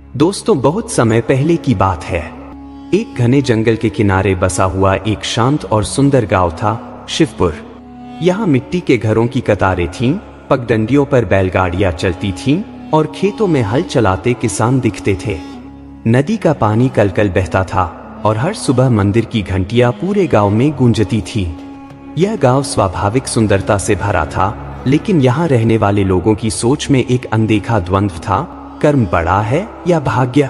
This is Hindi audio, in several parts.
दोस्तों, बहुत समय पहले की बात है। एक घने जंगल के किनारे बसा हुआ एक शांत और सुंदर गांव था, शिवपुर। यहाँ मिट्टी के घरों की कतारें थीं, पगडंडियों पर बैलगाड़ियां चलती थीं और खेतों में हल चलाते किसान दिखते थे। नदी का पानी कलकल बहता था और हर सुबह मंदिर की घंटियां पूरे गांव में गूंजती थी। यह गांव स्वाभाविक सुंदरता से भरा था, लेकिन यहाँ रहने वाले लोगों की सोच में एक अनदेखा द्वंद्व था, कर्म बड़ा है या भाग्य।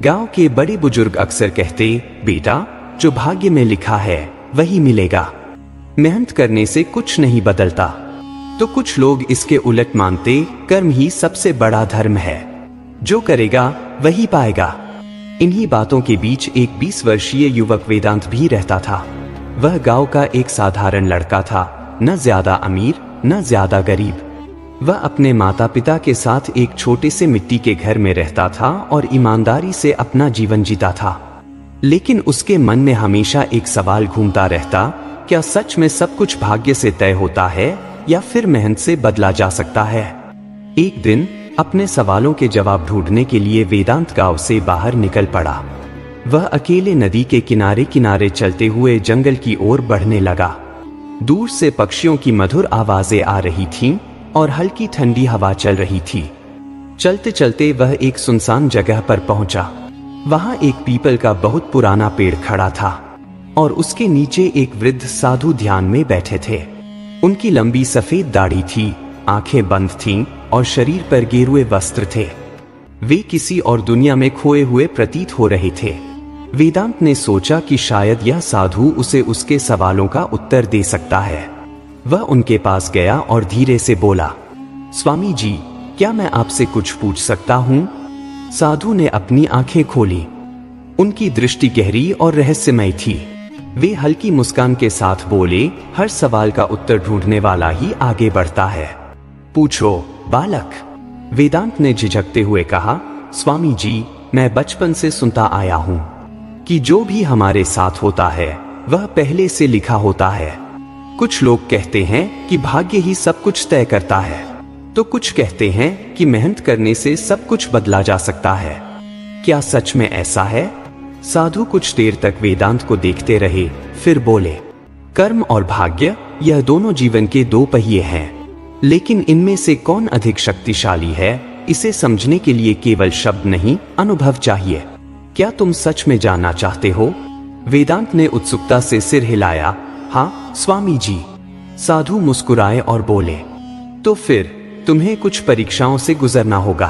गांव के बड़े बुजुर्ग अक्सर कहते, बेटा, जो भाग्य में लिखा है वही मिलेगा, मेहनत करने से कुछ नहीं बदलता। तो कुछ लोग इसके उलट मानते, कर्म ही सबसे बड़ा धर्म है, जो करेगा वही पाएगा। इन्हीं बातों के बीच एक 20 वर्षीय युवक वेदांत भी रहता था। वह गांव का एक साधारण लड़का था, न ज्यादा अमीर न ज्यादा गरीब। वह अपने माता पिता के साथ एक छोटे से मिट्टी के घर में रहता था और ईमानदारी से अपना जीवन जीता था। लेकिन उसके मन में हमेशा एक सवाल घूमता रहता, क्या सच में सब कुछ भाग्य से तय होता है या फिर मेहनत से बदला जा सकता है? एक दिन अपने सवालों के जवाब ढूंढने के लिए वेदांत गांव से बाहर निकल पड़ा। वह अकेले नदी के किनारे किनारे चलते हुए जंगल की ओर बढ़ने लगा। दूर से पक्षियों की मधुर आवाजें आ रही थीं और हल्की ठंडी हवा चल रही थी। चलते चलते वह एक सुनसान जगह पर पहुंचा। वहां एक पीपल का बहुत पुराना पेड़ खड़ा था और उसके नीचे एक वृद्ध साधु ध्यान में बैठे थे। उनकी लंबी सफेद दाढ़ी थी, आंखें बंद थीं और शरीर पर गेरुए वस्त्र थे। वे किसी और दुनिया में खोए हुए प्रतीत हो रहे थे। वेदांत ने सोचा कि शायद यह साधु उसे उसके सवालों का उत्तर दे सकता है। वह उनके पास गया और धीरे से बोला, स्वामी जी, क्या मैं आपसे कुछ पूछ सकता हूँ? साधु ने अपनी आंखें खोली। उनकी दृष्टि गहरी और रहस्यमय थी। वे हल्की मुस्कान के साथ बोले, हर सवाल का उत्तर ढूंढने वाला ही आगे बढ़ता है। पूछो बालक। वेदांत ने झिझकते हुए कहा, स्वामी जी, मैं बचपन से सुनता आया हूँ कि जो भी हमारे साथ होता है वह पहले से लिखा होता है। कुछ लोग कहते हैं कि भाग्य ही सब कुछ तय करता है, तो कुछ कहते हैं कि मेहनत करने से सब कुछ बदला जा सकता है। क्या सच में ऐसा है? साधु कुछ देर तक वेदांत को देखते रहे, फिर बोले, कर्म और भाग्य यह दोनों जीवन के दो पहिए हैं, लेकिन इनमें से कौन अधिक शक्तिशाली है, इसे समझने के लिए केवल शब्द नहीं, अनुभव चाहिए। क्या तुम सच में जानना चाहते हो? वेदांत ने उत्सुकता से सिर हिलाया। हाँ स्वामी जी। साधु मुस्कुराए और बोले, तो फिर तुम्हें कुछ परीक्षाओं से गुजरना होगा।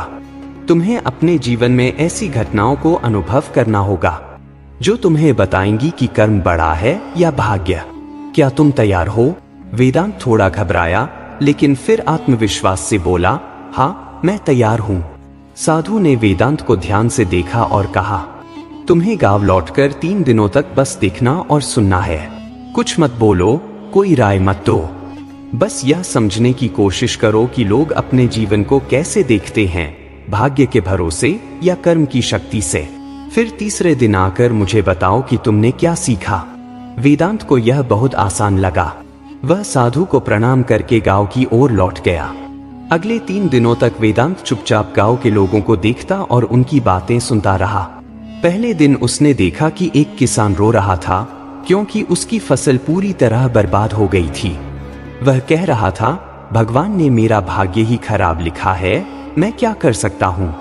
तुम्हें अपने जीवन में ऐसी घटनाओं को अनुभव करना होगा जो तुम्हें बताएंगी कि कर्म बड़ा है या भाग्य। क्या तुम तैयार हो? वेदांत थोड़ा घबराया, लेकिन फिर आत्मविश्वास से बोला, हाँ मैं तैयार हूँ। साधु ने वेदांत को ध्यान से देखा और कहा, तुम्हें गांव लौटकर 3 दिनों तक बस देखना और सुनना है। कुछ मत बोलो, कोई राय मत दो। बस यह समझने की कोशिश करो कि लोग अपने जीवन को कैसे देखते हैं, भाग्य के भरोसे या कर्म की शक्ति से। फिर तीसरे दिन आकर मुझे बताओ कि तुमने क्या सीखा। वेदांत को यह बहुत आसान लगा। वह साधु को प्रणाम करके गांव की ओर लौट गया। अगले 3 दिनों तक वेदांत चुपचाप गांव के लोगों को देखता और उनकी बातें सुनता रहा। पहले दिन उसने देखा कि एक किसान रो रहा था क्योंकि उसकी फसल पूरी तरह बर्बाद हो गई थी। वह कह रहा था, भगवान ने मेरा भाग्य ही खराब लिखा है, मैं क्या कर सकता हूँ।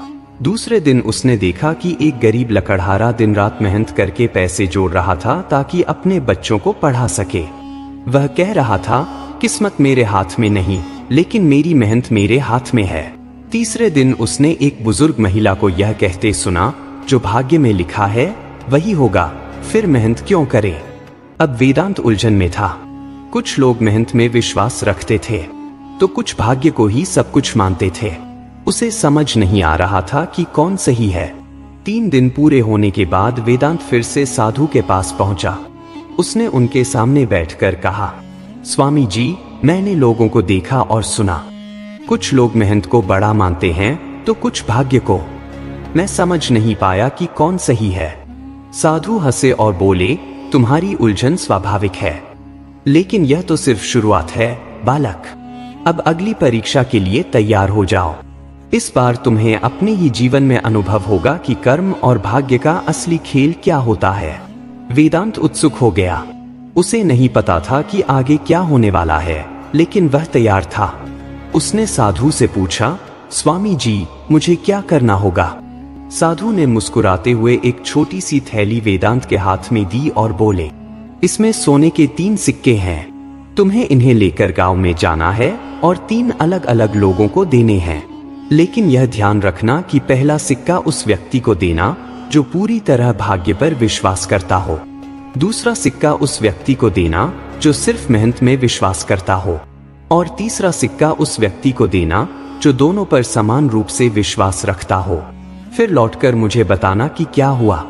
दूसरे दिन उसने देखा कि एक गरीब लकड़हारा दिन रात मेहनत करके पैसे जोड़ रहा था ताकि अपने बच्चों को पढ़ा सके। वह कह रहा था, किस्मत मेरे हाथ में नहीं, लेकिन मेरी मेहनत मेरे हाथ में है। तीसरे दिन उसने एक बुजुर्ग महिला को यह कहते सुना, जो भाग्य में लिखा है वही होगा, फिर मेहनत क्यों करे। अब वेदांत उलझन में था। कुछ लोग मेहनत में विश्वास रखते थे, तो कुछ भाग्य को ही सब कुछ मानते थे। उसे समझ नहीं आ रहा था कि कौन सही है। 3 दिन पूरे होने के बाद वेदांत फिर से साधु के पास पहुंचा। उसने उनके सामने बैठकर कहा, स्वामी जी, मैंने लोगों को देखा और सुना। कुछ लोग मेहनत को बड़ा मानते हैं तो कुछ भाग्य को। मैं समझ नहीं पाया कि कौन सही है। साधु हंसे और बोले, तुम्हारी उलझन स्वाभाविक है, लेकिन यह तो सिर्फ शुरुआत है बालक। अब अगली परीक्षा के लिए तैयार हो जाओ। इस बार तुम्हें अपने ही जीवन में अनुभव होगा कि कर्म और भाग्य का असली खेल क्या होता है। वेदांत उत्सुक हो गया। उसे नहीं पता था कि आगे क्या होने वाला है, लेकिन वह तैयार था। उसने साधु से पूछा, स्वामी जी, मुझे क्या करना होगा? साधु ने मुस्कुराते हुए एक छोटी सी थैली वेदांत के हाथ में दी और बोले, इसमें सोने के 3 सिक्के हैं। तुम्हें इन्हें लेकर गांव में जाना है और 3 अलग अलग लोगों को देने हैं। लेकिन यह ध्यान रखना कि पहला सिक्का उस व्यक्ति को देना जो पूरी तरह भाग्य पर विश्वास करता हो। दूसरा सिक्का उस व्यक्ति को देना जो सिर्फ मेहनत में विश्वास करता हो। और तीसरा सिक्का उस व्यक्ति को देना जो दोनों पर समान रूप से विश्वास रखता हो। फिर लौटकर मुझे बताना कि क्या हुआ।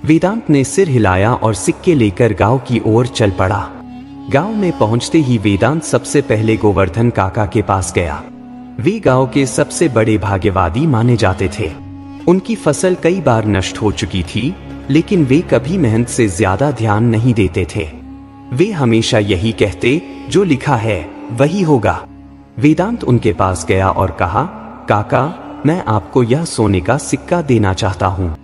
वेदांत ने सिर हिलाया और सिक्के लेकर गांव की ओर चल पड़ा। गांव में पहुंचते ही वेदांत सबसे पहले गोवर्धन काका के पास गया। वे गांव के सबसे बड़े भाग्यवादी माने जाते थे। उनकी फसल कई बार नष्ट हो चुकी थी, लेकिन वे कभी मेहनत से ज्यादा ध्यान नहीं देते थे। वे हमेशा यही कहते, जो लिखा है वही होगा। वेदांत उनके पास गया और कहा, काका, मैं आपको यह सोने का सिक्का देना चाहता हूँ।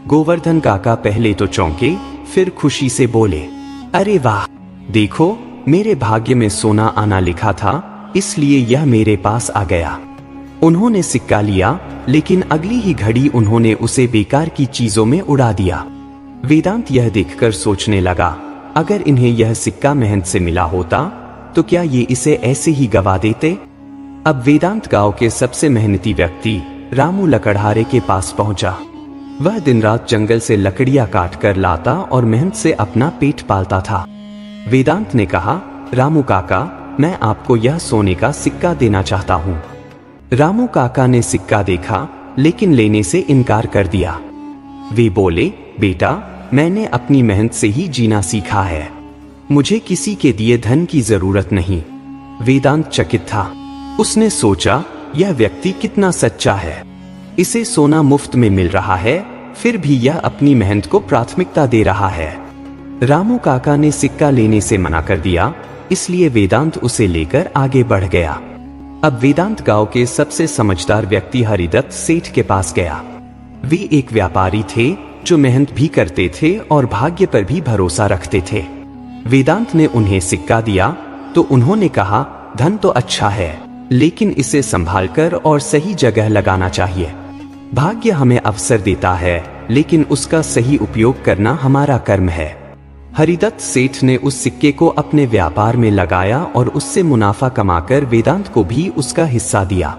गोवर्धन काका पहले तो चौंके, फिर खुशी से बोले, अरे वाह, देखो, मेरे भाग्य में सोना आना लिखा था, इसलिए यह मेरे पास आ गया। उन्होंने सिक्का लिया, लेकिन अगली ही घड़ी उन्होंने उसे बेकार की चीजों में उड़ा दिया। वेदांत यह देखकर सोचने लगा, अगर इन्हें यह सिक्का मेहनत से मिला होता तो क्या ये इसे ऐसे ही गवा देते? अब वेदांत गांव के सबसे मेहनती व्यक्ति रामू लकड़हारे के पास पहुंचा। वह दिन रात जंगल से लकड़ियां काट कर लाता और मेहनत से अपना पेट पालता था। वेदांत ने कहा, रामू काका, मैं आपको यह सोने का सिक्का देना चाहता हूँ। रामू काका ने सिक्का देखा, लेकिन लेने से इनकार कर दिया। वे बोले, बेटा, मैंने अपनी मेहनत से ही जीना सीखा है, मुझे किसी के दिए धन की जरूरत नहीं। वेदांत चकित था। उसने सोचा, यह व्यक्ति कितना सच्चा है। इसे सोना मुफ्त में मिल रहा है, फिर भी यह अपनी मेहनत को प्राथमिकता दे रहा है। रामू काका ने सिक्का लेने से मना कर दिया, इसलिए वेदांत उसे लेकर आगे बढ़ गया। अब वेदांत गांव के सबसे समझदार व्यक्ति हरिदत्त सेठ के पास गया। वे एक व्यापारी थे जो मेहनत भी करते थे और भाग्य पर भी भरोसा रखते थे। वेदांत ने उन्हें सिक्का दिया तो उन्होंने कहा, धन तो अच्छा है, लेकिन इसे संभालकर और सही जगह लगाना चाहिए। भाग्य हमें अवसर देता है, लेकिन उसका सही उपयोग करना हमारा कर्म है। हरिदत्त सेठ ने उस सिक्के को अपने व्यापार में लगाया और उससे मुनाफा कमाकर वेदांत को भी उसका हिस्सा दिया।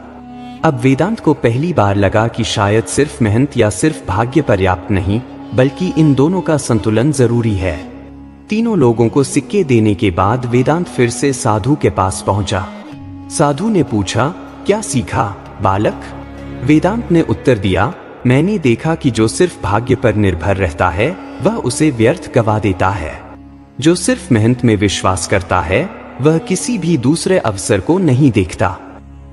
अब वेदांत को पहली बार लगा कि शायद सिर्फ मेहनत या सिर्फ भाग्य पर्याप्त नहीं, बल्कि इन दोनों का संतुलन जरूरी है। तीनों लोगों को सिक्के देने के बाद वेदांत फिर से साधु के पास पहुंचा। साधु ने पूछा, क्या सीखा बालक? वेदांत ने उत्तर दिया, मैंने देखा कि जो सिर्फ भाग्य पर निर्भर रहता है वह उसे व्यर्थ गवा देता है। जो सिर्फ मेहनत में विश्वास करता है वह किसी भी दूसरे अवसर को नहीं देखता।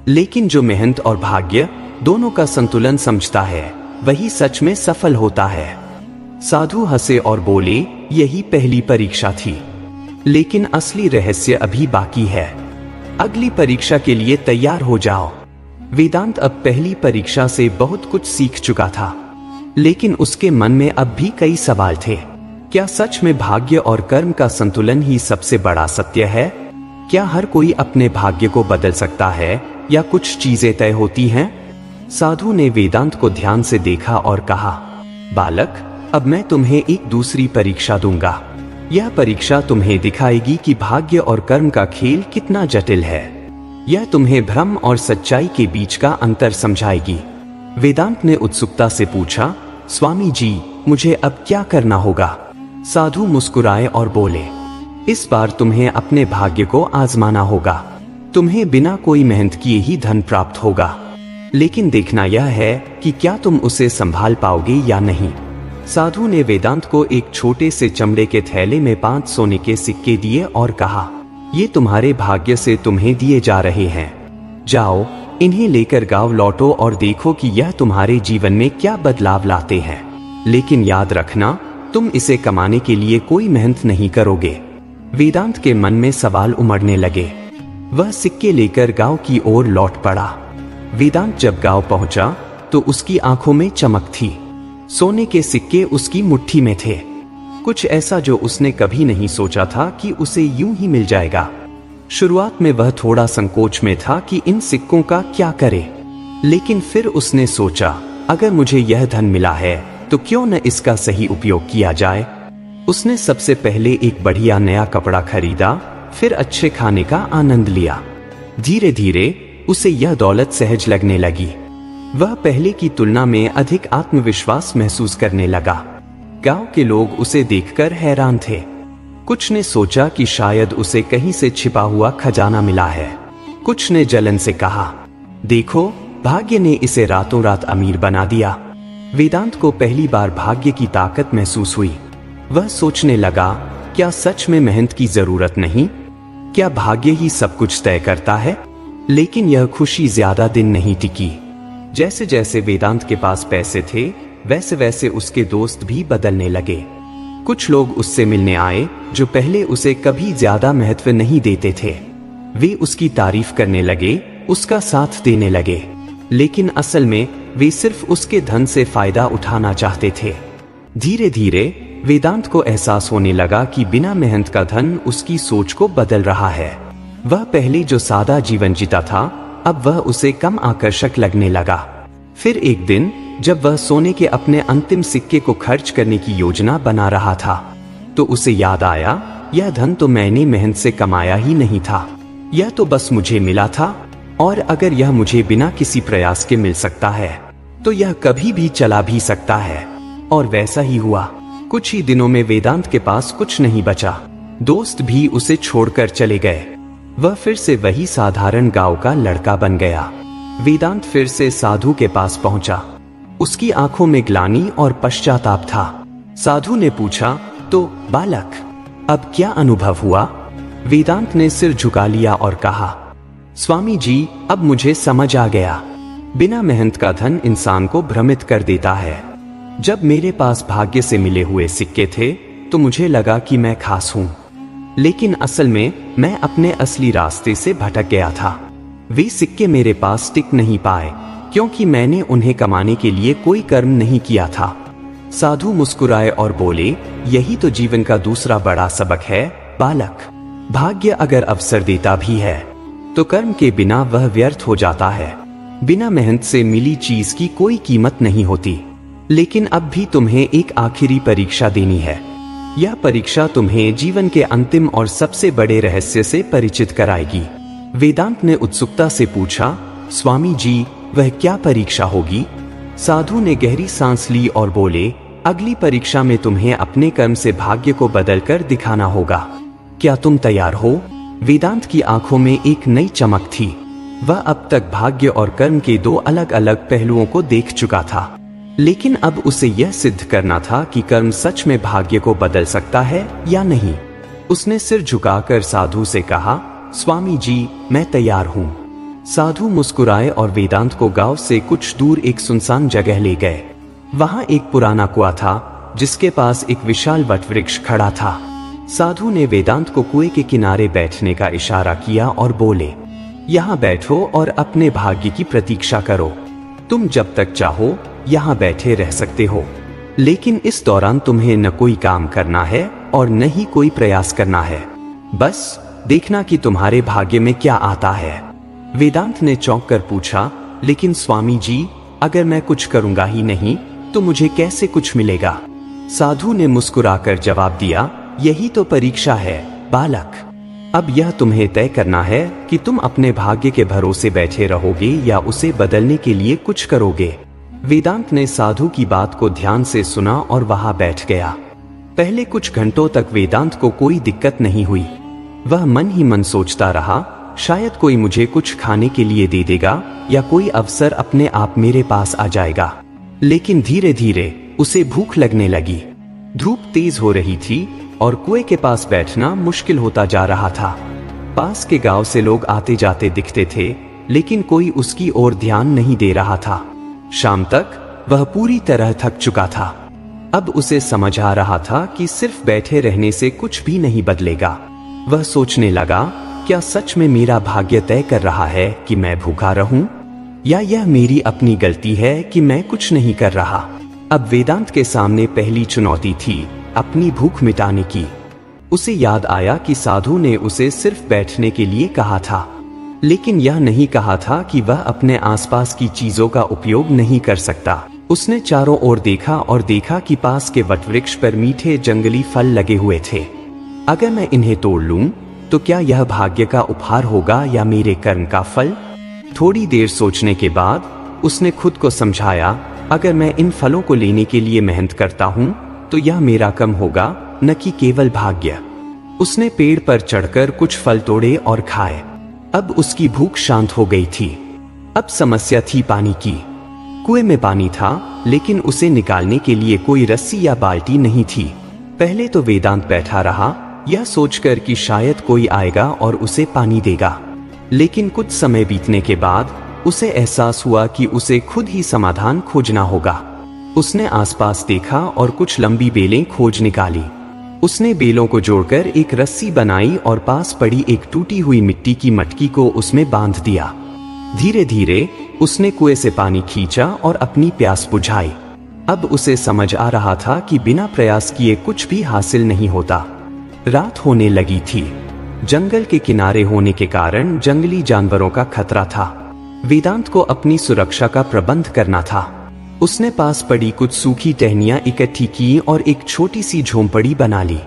लेकिन जो मेहनत और भाग्य दोनों का संतुलन समझता है वही सच में सफल होता है। साधु हंसे और बोले, यही पहली परीक्षा थी, लेकिन असली रहस्य अभी बाकी है। अगली परीक्षा के लिए तैयार हो जाओ। वेदांत अब पहली परीक्षा से बहुत कुछ सीख चुका था, लेकिन उसके मन में अब भी कई सवाल थे। क्या सच में भाग्य और कर्म का संतुलन ही सबसे बड़ा सत्य है? क्या हर कोई अपने भाग्य को बदल सकता है या कुछ चीजें तय होती हैं? साधु ने वेदांत को ध्यान से देखा और कहा, बालक, अब मैं तुम्हें एक दूसरी परीक्षा दूंगा। यह परीक्षा तुम्हें दिखाएगी कि भाग्य और कर्म का खेल कितना जटिल है। यह तुम्हें भ्रम और सच्चाई के बीच का अंतर समझाएगी। वेदांत ने उत्सुकता से पूछा, स्वामी जी, मुझे अब क्या करना होगा? साधु मुस्कुराए और बोले, इस बार तुम्हें अपने भाग्य को आजमाना होगा। तुम्हें बिना कोई मेहनत किए ही धन प्राप्त होगा, लेकिन देखना यह है कि क्या तुम उसे संभाल पाओगे या नहीं। साधु ने वेदांत को एक छोटे से चमड़े के थैले में 5 सोने के सिक्के दिए और कहा, ये तुम्हारे भाग्य से तुम्हें दिए जा रहे हैं। जाओ, इन्हें लेकर गांव लौटो और देखो कि यह तुम्हारे जीवन में क्या बदलाव लाते हैं। लेकिन याद रखना, तुम इसे कमाने के लिए कोई मेहनत नहीं करोगे। वेदांत के मन में सवाल उमड़ने लगे। वह सिक्के लेकर गांव की ओर लौट पड़ा। वेदांत जब गांव पहुंचा तो उसकी आंखों में चमक थी। सोने के सिक्के उसकी मुट्ठी में थे, कुछ ऐसा जो उसने कभी नहीं सोचा था कि उसे यूं ही मिल जाएगा। शुरुआत में वह थोड़ा संकोच में था कि इन सिक्कों का क्या करे, लेकिन फिर उसने सोचा, अगर मुझे यह धन मिला है तो क्यों न इसका सही उपयोग किया जाए। उसने सबसे पहले एक बढ़िया नया कपड़ा खरीदा, फिर अच्छे खाने का आनंद लिया। धीरे धीरे उसे यह दौलत सहज लगने लगी। वह पहले की तुलना में अधिक आत्मविश्वास महसूस करने लगा। गांव के लोग उसे देखकर हैरान थे। कुछ ने सोचा कि शायद उसे कहीं से छिपा हुआ खजाना मिला है। कुछ ने जलन से कहा, देखो, भाग्य ने इसे रातों रात अमीर बना दिया। वेदांत को पहली बार भाग्य की ताकत महसूस हुई। वह सोचने लगा, क्या सच में मेहनत की जरूरत नहीं? क्या भाग्य ही सब कुछ तय करता है? लेकिन यह खुशी ज्यादा दिन नहीं टिकी। जैसे जैसे वेदांत के पास पैसे थे, वैसे वैसे उसके दोस्त भी बदलने लगे। कुछ लोग उससे मिलने आए जो पहले उसे कभी ज्यादा महत्व नहीं देते थे। वे उसकी तारीफ करने लगे, उसका साथ देने लगे, लेकिन असल में वे सिर्फ उसके धन से फायदा उठाना चाहते थे। धीरे धीरे वेदांत को एहसास होने लगा कि बिना मेहनत का धन उसकी सोच को बदल रहा है। वह पहले जो सादा जीवन जीता था, अब वह उसे कम आकर्षक लगने लगा। फिर एक दिन जब वह सोने के अपने अंतिम सिक्के को खर्च करने की योजना बना रहा था, तो उसे याद आया, यह धन तो मैंने मेहनत से कमाया ही नहीं था, यह तो बस मुझे मिला था, और अगर यह मुझे बिना किसी प्रयास के मिल सकता है तो यह कभी भी चला भी सकता है। और वैसा ही हुआ। कुछ ही दिनों में वेदांत के पास कुछ नहीं बचा। दोस्त भी उसे छोड़कर चले गए। वह फिर से वही साधारण गांव का लड़का बन गया। वेदांत फिर से साधु के पास पहुंचा। उसकी आंखों में ग्लानि और पश्चाताप था। साधु ने पूछा, तो बालक, अब क्या अनुभव हुआ? वेदांत ने सिर झुका लिया और कहा, स्वामी जी, अब मुझे समझ आ गया। बिना मेहनत का धन इंसान को भ्रमित कर देता है। जब मेरे पास भाग्य से मिले हुए सिक्के थे तो मुझे लगा कि मैं खास हूं, लेकिन असल में मैं अपने असली रास्ते से भटक गया था। वे सिक्के मेरे पास टिक नहीं पाए क्योंकि मैंने उन्हें कमाने के लिए कोई कर्म नहीं किया था। साधु मुस्कुराए और बोले, यही तो जीवन का दूसरा बड़ा सबक है बालक। भाग्य अगर अवसर देता भी है तो कर्म के बिना वह व्यर्थ हो जाता है। बिना मेहनत से मिली चीज की कोई कीमत नहीं होती। लेकिन अब भी तुम्हें एक आखिरी परीक्षा देनी है। यह परीक्षा तुम्हें जीवन के अंतिम और सबसे बड़े रहस्य से परिचित कराएगी। वेदांत ने उत्सुकता से पूछा, स्वामी जी, वह क्या परीक्षा होगी? साधु ने गहरी सांस ली और बोले, अगली परीक्षा में तुम्हें अपने कर्म से भाग्य को बदलकर दिखाना होगा। क्या तुम तैयार हो? वेदांत की आंखों में एक नई चमक थी। वह अब तक भाग्य और कर्म के दो अलग अलग पहलुओं को देख चुका था, लेकिन अब उसे यह सिद्ध करना था कि कर्म सच में भाग्य को बदल सकता है या नहीं। उसने सिर झुकाकर साधु से कहा, स्वामी जी, मैं तैयार हूँ। साधु मुस्कुराए और वेदांत को गांव से कुछ दूर एक सुनसान जगह ले गए। वहां एक पुराना कुआं था जिसके पास एक विशाल वटवृक्ष खड़ा था। साधु ने वेदांत को कुएं के किनारे बैठने का इशारा किया और बोले, यहाँ बैठो और अपने भाग्य की प्रतीक्षा करो। तुम जब तक चाहो यहाँ बैठे रह सकते हो, लेकिन इस दौरान तुम्हें न कोई काम करना है और न ही कोई प्रयास करना है। बस देखना कि तुम्हारे भाग्य में क्या आता है। वेदांत ने चौंक कर पूछा, लेकिन स्वामी जी, अगर मैं कुछ करूंगा ही नहीं तो मुझे कैसे कुछ मिलेगा? साधु ने मुस्कुराकर जवाब दिया, यही तो परीक्षा है बालक। अब यह तुम्हें तय करना है कि तुम अपने भाग्य के भरोसे बैठे रहोगे या उसे बदलने के लिए कुछ करोगे। वेदांत ने साधु की बात को ध्यान से सुना और वहां बैठ गया। पहले कुछ घंटों तक वेदांत को कोई दिक्कत नहीं हुई। वह मन ही मन सोचता रहा, शायद कोई मुझे कुछ खाने के लिए दे देगा या कोई अवसर अपने आप मेरे पास आ जाएगा। लेकिन धीरे धीरे उसे भूख लगने लगी। धूप तेज हो रही थी और कुएं के पास बैठना मुश्किल होता जा रहा था। पास के गांव से लोग आते जाते दिखते थे, लेकिन कोई उसकी ओर ध्यान नहीं दे रहा था। शाम तक वह पूरी तरह थक चुका था। अब उसे समझ आ रहा था कि सिर्फ बैठे रहने से कुछ भी नहीं बदलेगा। वह सोचने लगा, क्या सच में मेरा भाग्य तय कर रहा है कि मैं भूखा रहूं? या यह मेरी अपनी गलती है कि मैं कुछ नहीं कर रहा? अब वेदांत के सामने पहली चुनौती थी अपनी भूख मिटाने की। उसे याद आया कि साधु ने उसे सिर्फ बैठने के लिए कहा था, लेकिन यह नहीं कहा था कि वह अपने आसपास की चीजों का उपयोग नहीं कर सकता। उसने चारों ओर देखा और देखा कि पास के वटवृक्ष पर मीठे जंगली फल लगे हुए थे। अगर मैं इन्हें तोड़ लूं, तो क्या यह भाग्य का उपहार होगा या मेरे कर्म का फल? थोड़ी देर सोचने के बाद उसने खुद को समझाया, अगर मैं इन फलों को लेने के लिए मेहनत करता हूं, तो यह मेरा कर्म होगा, न कि केवल भाग्य। उसने पेड़ पर चढ़कर कुछ फल तोड़े और खाए। अब उसकी भूख शांत हो गई थी। अब समस्या थी पानी की। कुएं में पानी था, लेकिन उसे निकालने के लिए कोई रस्सी या बाल्टी नहीं थी। पहले तो वेदांत बैठा रहा, यह सोचकर कि शायद कोई आएगा और उसे पानी देगा। लेकिन कुछ समय बीतने के बाद उसे एहसास हुआ कि उसे खुद ही समाधान खोजना होगा। उसने आसपास देखा और कुछ लंबी बेलें खोज निकाली। उसने बेलों को जोड़कर एक रस्सी बनाई और पास पड़ी एक टूटी हुई मिट्टी की मटकी को उसमें बांध दिया। धीरे धीरे उसने कुएं से पानी खींचा और अपनी प्यास बुझाई। अब उसे समझ आ रहा था कि बिना प्रयास किए कुछ भी हासिल नहीं होता। रात होने लगी थी। जंगल के किनारे होने के कारण जंगली जानवरों का खतरा था। वेदांत को अपनी सुरक्षा का प्रबंध करना था। उसने पास पड़ी कुछ सूखी टहनियां इकट्ठी की और एक छोटी सी झोंपड़ी बना ली।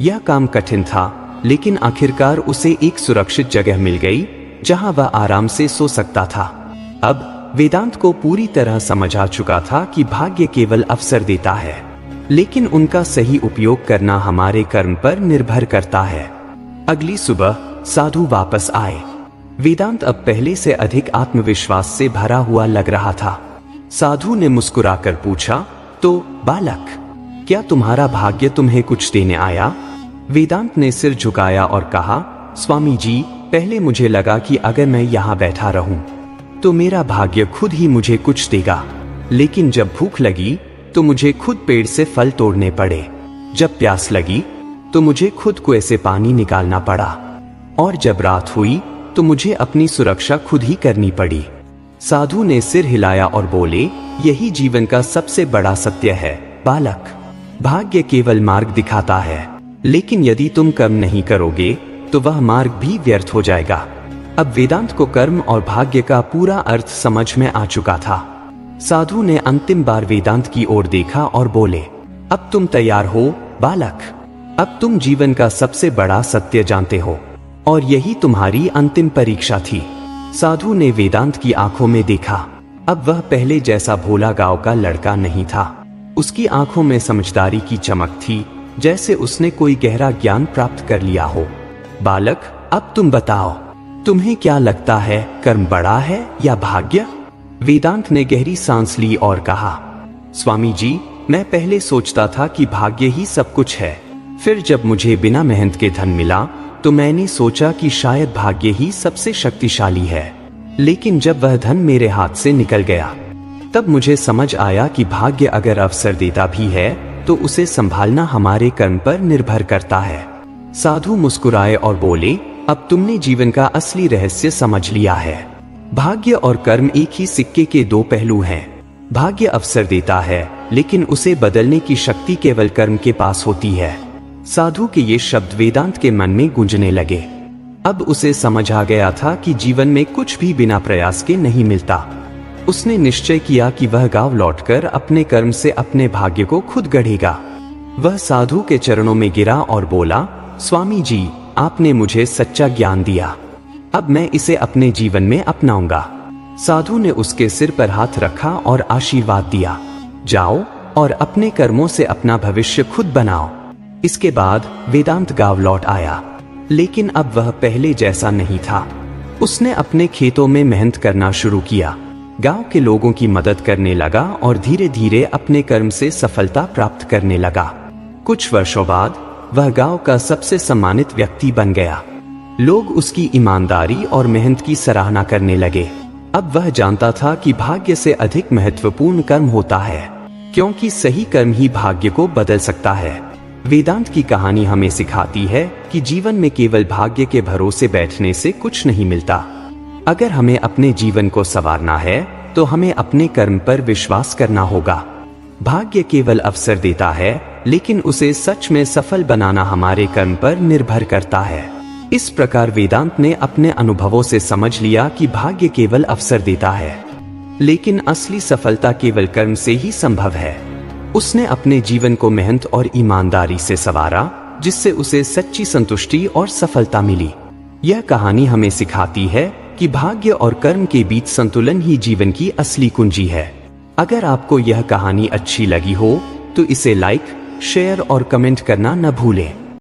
यह काम कठिन था, लेकिन आखिरकार उसे एक सुरक्षित जगह मिल गई जहां वह आराम से सो सकता था। अब वेदांत को पूरी तरह समझ आ चुका था कि भाग्य केवल अवसर देता है, लेकिन उनका सही उपयोग करना हमारे कर्म पर निर्भर करता है। अगली सुबह साधु वापस आए। वेदांत अब पहले से अधिक आत्मविश्वास से भरा हुआ लग रहा था। साधु ने मुस्कुराकर पूछा, तो बालक, क्या तुम्हारा भाग्य तुम्हें कुछ देने आया? वेदांत ने सिर झुकाया और कहा, स्वामी जी, पहले मुझे लगा कि अगर मैं यहाँ बैठा रहूं, तो मेरा भाग्य खुद ही मुझे कुछ देगा। लेकिन जब भूख लगी तो मुझे खुद पेड़ से फल तोड़ने पड़े। जब प्यास लगी तो मुझे खुद कुएं से पानी निकालना पड़ा। और जब रात हुई तो मुझे अपनी सुरक्षा खुद ही करनी पड़ी। साधु ने सिर हिलाया और बोले, यही जीवन का सबसे बड़ा सत्य है बालक। भाग्य केवल मार्ग दिखाता है, लेकिन यदि तुम कर्म नहीं करोगे तो वह मार्ग भी व्यर्थ हो जाएगा। अब वेदांत को कर्म और भाग्य का पूरा अर्थ समझ में आ चुका था। साधु ने अंतिम बार वेदांत की ओर देखा और बोले, अब तुम तैयार हो बालक? अब तुम जीवन का सबसे बड़ा सत्य जानते हो, और यही तुम्हारी अंतिम परीक्षा थी। साधु ने वेदांत की आंखों में देखा। अब वह पहले जैसा भोला गांव का लड़का नहीं था। उसकी आंखों में समझदारी की चमक थी, जैसे उसने कोई गहरा ज्ञान प्राप्त कर लिया हो। बालक, अब तुम बताओ, तुम्हें क्या लगता है, कर्म बड़ा है या भाग्य? वेदांत ने गहरी सांस ली और कहा, स्वामी जी, मैं पहले सोचता था कि भाग्य ही सब कुछ है। फिर जब मुझे बिना मेहनत के धन मिला तो मैंने सोचा कि शायद भाग्य ही सबसे शक्तिशाली है। लेकिन जब वह धन मेरे हाथ से निकल गया, तब मुझे समझ आया कि भाग्य अगर अवसर देता भी है तो उसे संभालना हमारे कर्म पर निर्भर करता है। साधु मुस्कुराए और बोले, अब तुमने जीवन का असली रहस्य समझ लिया है। भाग्य और कर्म एक ही सिक्के के दो पहलू हैं। भाग्य अवसर देता है, लेकिन उसे बदलने की शक्ति केवल कर्म के पास होती है। साधु के ये शब्द वेदांत के मन में गूंजने लगे। अब उसे समझ आ गया था कि जीवन में कुछ भी बिना प्रयास के नहीं मिलता। उसने निश्चय किया कि वह गांव लौटकर अपने कर्म से अपने भाग्य को खुद गढ़ेगा। वह साधु के चरणों में गिरा और बोला, स्वामी जी, आपने मुझे सच्चा ज्ञान दिया। अब मैं इसे अपने जीवन में अपनाऊंगा। साधु ने उसके सिर पर हाथ रखा और आशीर्वाद दिया, जाओ और अपने कर्मों से अपना भविष्य खुद बनाओ। इसके बाद वेदांत गांव लौट आया, लेकिन अब वह पहले जैसा नहीं था। उसने अपने खेतों में मेहनत करना शुरू किया, गांव के लोगों की मदद करने लगा और धीरे धीरे अपने कर्म से सफलता प्राप्त करने लगा। कुछ वर्षों बाद वह गांव का सबसे सम्मानित व्यक्ति बन गया। लोग उसकी ईमानदारी और मेहनत की सराहना करने लगे। अब वह जानता था कि भाग्य से अधिक महत्वपूर्ण कर्म होता है, क्योंकि सही कर्म ही भाग्य को बदल सकता है। वेदांत की कहानी हमें सिखाती है कि जीवन में केवल भाग्य के भरोसे बैठने से कुछ नहीं मिलता। अगर हमें अपने जीवन को संवारना है तो हमें अपने कर्म पर विश्वास करना होगा। भाग्य केवल अवसर देता है, लेकिन उसे सच में सफल बनाना हमारे कर्म पर निर्भर करता है। इस प्रकार वेदांत ने अपने अनुभवों से समझ लिया कि भाग्य केवल अवसर देता है, लेकिन असली सफलता केवल कर्म से ही संभव है। उसने अपने जीवन को मेहनत और ईमानदारी से संवारा, जिससे उसे सच्ची संतुष्टि और सफलता मिली। यह कहानी हमें सिखाती है कि भाग्य और कर्म के बीच संतुलन ही जीवन की असली कुंजी है। अगर आपको यह कहानी अच्छी लगी हो तो इसे लाइक, शेयर और कमेंट करना न भूलें।